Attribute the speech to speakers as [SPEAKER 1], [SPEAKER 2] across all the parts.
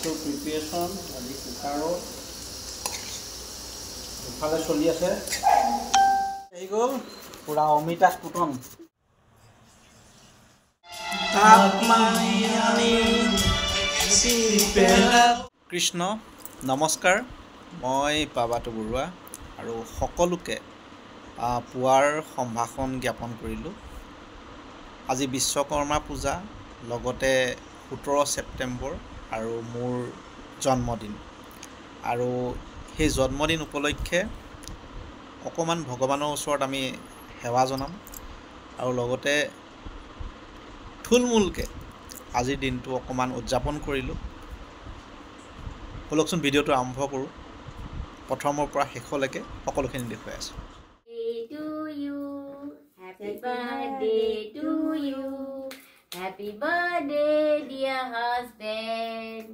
[SPEAKER 1] বস্তুৰ প্ৰিপেৰেশ্যন আজি কুকাৰত ইফালে চলি আছে এই গ'ল পুৰা অমিতা কুটন কৃষ্ণ নমস্কাৰ মই পাবাটো বৰুৱা আৰু সকলোকে পুৱাৰ সম্ভাষণ জ্ঞাপন কৰিলোঁ আজি বিশ্বকৰ্মা পূজা লগতে 17 ছেপ্টেম্বৰ আৰু মোৰ জন্মদিন আৰু সেই জন্মদিন উপলক্ষে অকণমান ভগৱানৰ ওচৰত আমি সেৱা জনাম আৰু লগতে থুলমূলকৈ আজিৰ দিনটো অকণমান উদযাপন কৰিলোঁ বলকচোন ভিডিঅ'টো আৰম্ভ কৰোঁ প্ৰথমৰ পৰা শেষলৈকে সকলোখিনি দেখুৱাই আছোঁ
[SPEAKER 2] Happy birthday to you. Happy birthday, dear husband.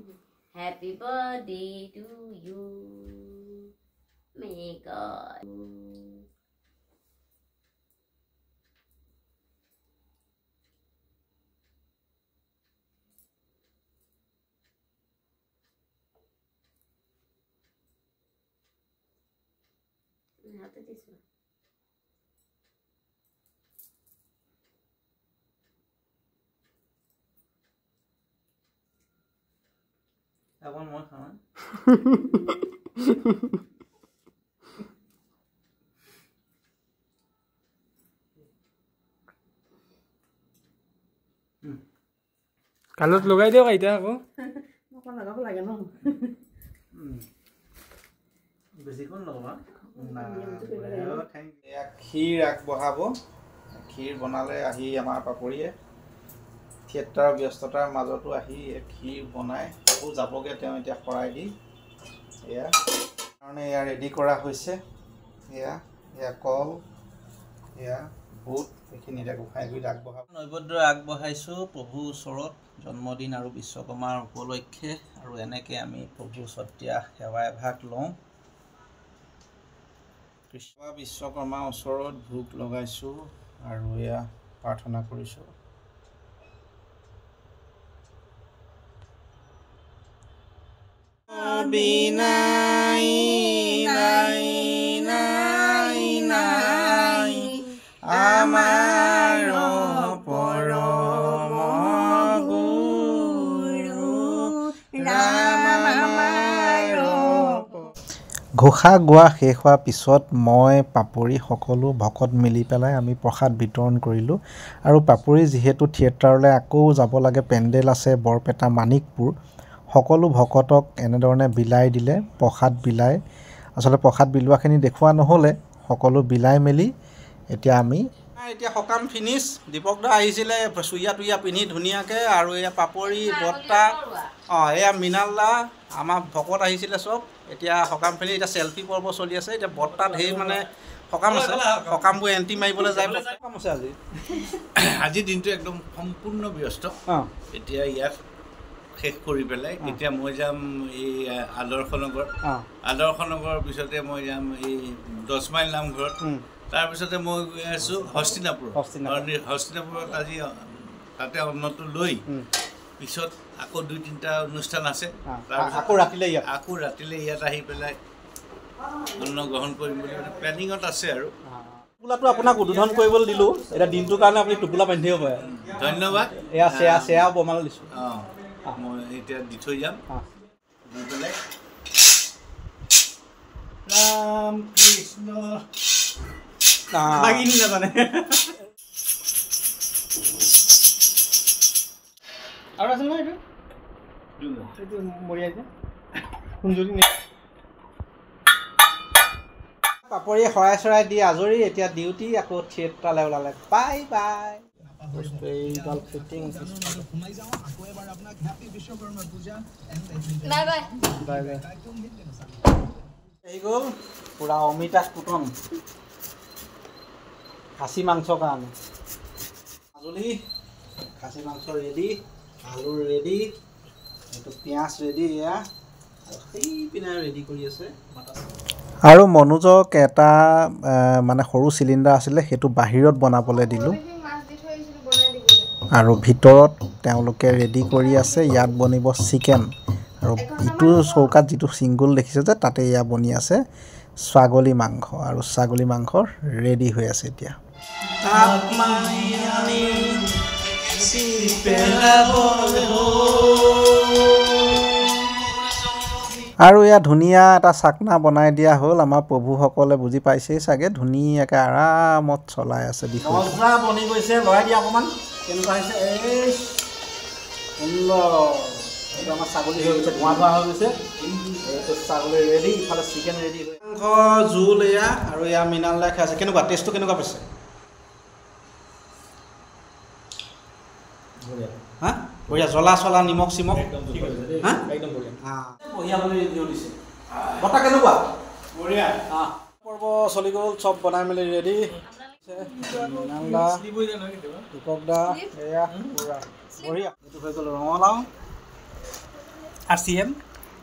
[SPEAKER 2] Happy birthday to you. May God. How to this one?
[SPEAKER 1] One more time.
[SPEAKER 3] কালত লগাই দিও আইতা আকৌ
[SPEAKER 2] মোক লগাব লাগে ন
[SPEAKER 1] বেছি কোন লগবা না ক্ষীৰ আগবঢ়াব ক্ষীৰ বনালে আহি আমাৰ পাপৰিয়ে থিয়েটাৰৰ ব্যস্ততাৰ মাজতো আহি ক্ষীৰ বনাই আকৌ যাবগৈ তেওঁ এতিয়া শৰাই দি এয়া কাৰণে এয়া ৰেডি কৰা হৈছে এয়া কল এয়া বুট এইখিনি এতিয়া গোসাঁই গুৰিত আগবঢ়াব নৈবেদ্য আগবঢ়াইছোঁ প্ৰভুৰ ওচৰত জন্মদিন আৰু বিশ্বকৰ্মাৰ উপলক্ষে আৰু এনেকৈ আমি প্ৰভুৰ ওচৰত সেৱা এভাগ লওঁ কৃষ্ণ বিশ্বকৰ্মাৰ ওচৰত ভোগ লগাইছোঁ আৰু এয়া প্ৰাৰ্থনা কৰিছোঁ বিনাই নাই নাই নাই আমাৰ পৰম গুৰু ৰাম আমাৰ ঘোষা গোৱা শেষ হোৱাৰ পিছত মই পাপৰি সকলো ভকত মিলি পেলাই আমি প্ৰসাদ বিতৰণ কৰিলোঁ আৰু পাপৰি যিহেতু থিয়েটাৰলৈ আকৌ যাব লাগে পেণ্ডেল আছে বৰপেটা মানিকপুৰ সকলো ভকতক এনেধৰণে বিলাই দিলে প্ৰসাদ বিলাই আচলতে প্ৰসাদ বিলোৱাখিনি দেখুওৱা নহ'লে সকলো বিলাই মেলি এতিয়া সকাম ফিনিছ দীপক দা আহিছিলে চুইয়া টুইয়া পিন্ধি ধুনীয়াকৈ আৰু এয়া পাপৰি বৰ্তা এয়া মৃণাল দা আমাৰ ভকত আহিছিলে চব এতিয়া সকাম ফিনি এতিয়া চেল্ফি পৰ্ব চলি আছে এতিয়া বৰ্তাত সেই মানে সকাম আছে সকামবোৰ এণ্টি মাৰিবলৈ যায় সকাম আছে
[SPEAKER 4] আজিৰ দিনটো একদম সম্পূৰ্ণ ব্যস্ত এতিয়া ইয়াত শেষ কৰি পেলাই এতিয়া মই যাম এই আদৰ্শ নগৰৰ পিছতে মই যাম এই 10 মাইল নামঘৰত তাৰপিছতে মই গৈ আছোঁ হস্তিনাপুৰত আজি তাতে অন্নটো লৈ পিছত আকৌ 2-3টা অনুষ্ঠান আছে আকৌ ৰাতিলৈ ইয়াত আহি পেলাই অন্ন গ্ৰহণ কৰিম বুলি মানে প্লেনিঙত আছে আৰু
[SPEAKER 1] টোপোলাটো আপোনাক উদ্বোধন কৰিবলৈ দিলোঁ এতিয়া দিনটোৰ কাৰণে আপুনি টোপোলা পিন্ধিব পাৰে
[SPEAKER 4] ধন্যবাদ
[SPEAKER 1] এয়া চেয়া বমাল দিছোঁ
[SPEAKER 4] মই এতিয়া দি থৈ যাম দি পেলাই
[SPEAKER 1] ৰাম কৃষ্ণ নাজানে আৰু আছে নহয় এইটো মৰিয়াই যে সুন্দৰী পাপৰিয়ে শৰাই চৰাই দি আজৰি এতিয়া ডিউটি আকৌ থিয়েটাৰলৈ ওলালে বাই বাই এইডাল ফিটিং এই গ'ল পুৰা অমিতা কুটন খাচী মাংসৰ কাৰণে মাজুলী খাচী মাংস ৰেডি আলু ৰেডি এইটো পিঁয়াজ ৰেডি এয়া আৰু সেইপিনে ৰেডি কৰি আছে আৰু মনোজক এটা মানে সৰু চিলিণ্ডাৰ আছিলে সেইটো বাহিৰত বনাবলৈ দিলোঁ আৰু ভিতৰত তেওঁলোকে ৰেডি কৰি আছে ইয়াত বনিব চিকেন আৰু ইটো চৌকাত যিটো চিংগুল দেখিছে যে তাতে এয়া বনি আছে ছাগলী মাংস আৰু ছাগলী মাংস ৰেডি হৈ আছে এতিয়া আৰু এয়া ধুনীয়া এটা চাকনা বনাই দিয়া হ'ল আমাৰ প্ৰভুসকলে বুজি পাইছেই চাগে ধুনীয়াকৈ আৰামত চলাই আছে মজা বনি গৈছে লৰাই দিয়া অকণমান কেনেকুৱা হৈছে এই সুন্দৰ এইটো আমাৰ ছাগলী হৈ গৈছে ধোঁৱা ধোঁৱা হৈ গৈছে এইটো ছাগলী ৰেডি ইফালে চিকেন ৰেডি হৈ মাংস জোল এয়া আৰু এয়া মিনাল দাই খাই আছে কেনেকুৱা টেষ্টটো কেনেকুৱা পাইছে হা বঢ়িয়া জ্বলা চলা নিমখ চিমখ হা একদম বঢ়িয়া বঢ়িয়া বুলি ৰিভিউ দিছে বটা কেনেকুৱা বঢ়িয়া পৰ্ব চলি গ'ল চব বনাই মেলি ৰেডি মিনালদা দীপকদা এয়া পুৰা বঢ়িয়া এইটো হৈ গ'ল ৰঙালাও RCM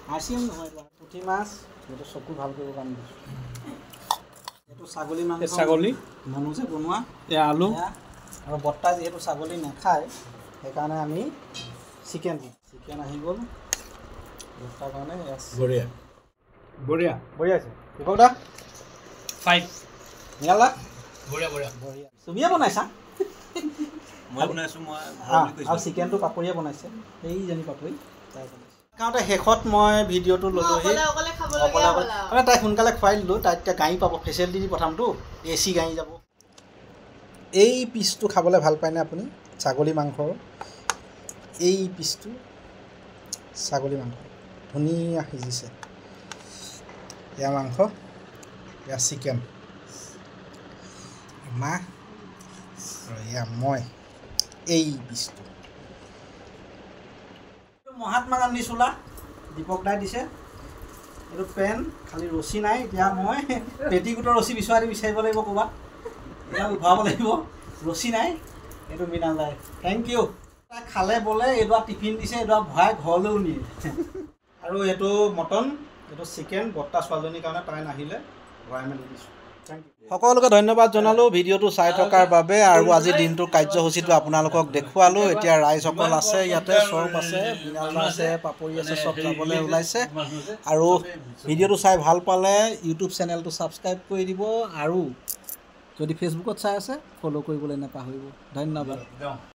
[SPEAKER 1] নহয় পুঠি মাছ এইটো চকু ভাল কৰিবৰ কাৰণে দিছোঁ এইটো ছাগলী মাংস ছাগলী মনু যে বনোৱা এয়া আলু আৰু বৰ্তা যিহেতু ছাগলী নাখায় সেইকাৰণে আমি চিকেন আহি গ'ল বৰ্তাৰ কাৰণে বঢ়িয়া বঢ়িয়া বঢ়িয়া আছে দীপকদা 5 মিনালদা বঢ়িয়া তুমিয়ে বনাইছা মই বনাইছোঁ আৰু চিকেনটো পাপৰিয়ে বনাইছে এইজনী পাপৰি তাই বনাইছে কাৰণতে শেষত মই ভিডিঅ'টো ল'লোহি তাই সোনকালে খুৱাই দিলোঁ তাই এতিয়া গাড়ী পাব ফেচিলিটি দি পঠামতো AC গাড়ী যাব এই পিচটো খাবলৈ ভাল পায়নে আপুনি ছাগলী মাংসৰ এই পিচটো ছাগলী মাংস ধুনীয়া সিজিছে এয়া মাংস এয়া চিকেন মা আৰু এয়া মই এই পিচটো মহাত্মা গান্ধী চোলা দীপক দাই দিছে এইটো পেন খালি ৰছী নাই এতিয়া মই পেটিকোটৰ ৰছী বিচাৰিব লাগিব ক'ৰবাত এতিয়া ভৰাব লাগিব ৰছী নাই এইটো মিনাল দাই থেংক ইউ তাই খালে বোলে এইডৰা টিফিন দিছে এইডৰা ভৰাই ঘৰলৈও নিয়ে আৰু এইটো মটন এইটো চিকেন বৰ্তা ছোৱালীজনীৰ কাৰণে তাই নাহিলে ভৰাই মেলি দিছোঁ সকলোকে ধন্যবাদ জনালোঁ ভিডিঅ'টো চাই থকাৰ বাবে আৰু আজিৰ দিনটোৰ কাৰ্যসূচীটো আপোনালোকক দেখুৱালোঁ এতিয়া ৰাইজসকল আছে ইয়াতে চব আছে মিনালদা আছে পাপৰি আছে চব যাবলৈ ওলাইছে আৰু ভিডিঅ'টো চাই ভাল পালে ইউটিউব চেনেলটো ছাবস্ক্ৰাইব কৰি দিব আৰু যদি ফেচবুকত চাই আছে ফ'ল' কৰিবলৈ নাপাহৰিব ধন্যবাদ